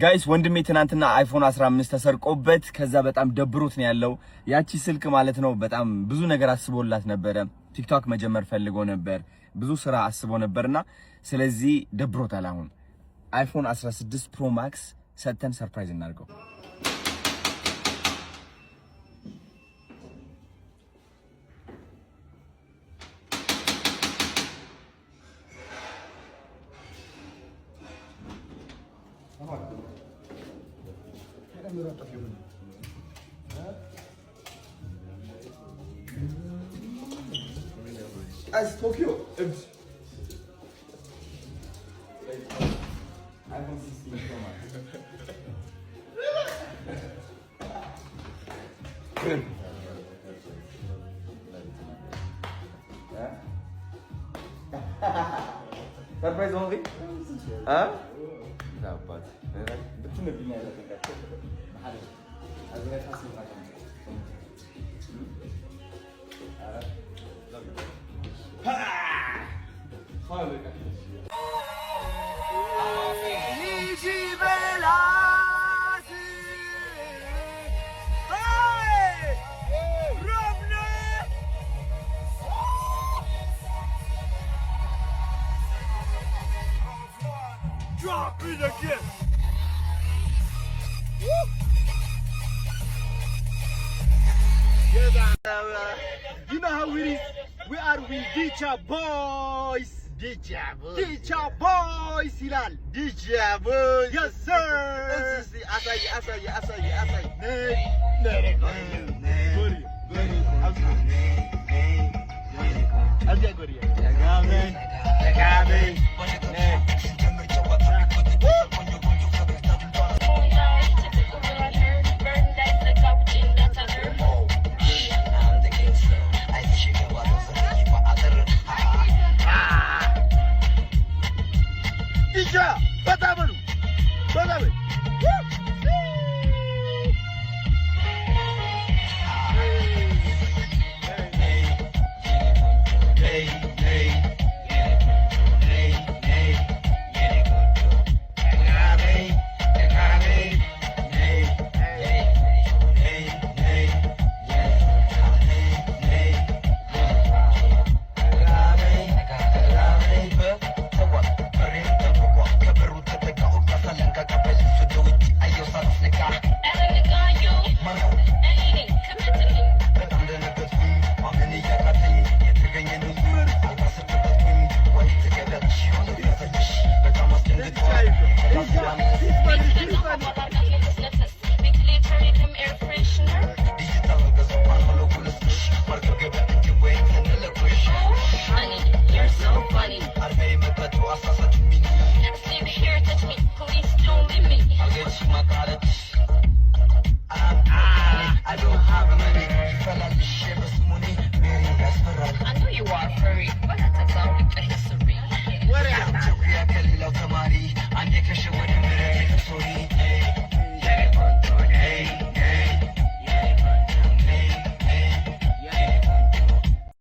ጋይስ ወንድሜ ትናንትና አይፎን 15 ተሰርቆበት ከዛ በጣም ደብሮት ነው ያለው። ያቺ ስልክ ማለት ነው በጣም ብዙ ነገር አስቦላት ነበር። ቲክቶክ መጀመር ፈልጎ ነበር፣ ብዙ ስራ አስቦ ነበርና ስለዚህ ደብሮታል። አሁን አይፎን 16 ፕሮ ማክስ ሰተን ሰርፕራይዝ እናድርገው። As Tokyo. iPhone 16 Pro Max. Surprise only? Huh? Dapat. Betul nak bina ada tingkat. Ada. Ada hasil macam ni. Drop it again. You know how it is. We are with Dicha Boys. Dicha Boys, Hilal. Dicha Boys. Yes, sir. Asay. You're so funny.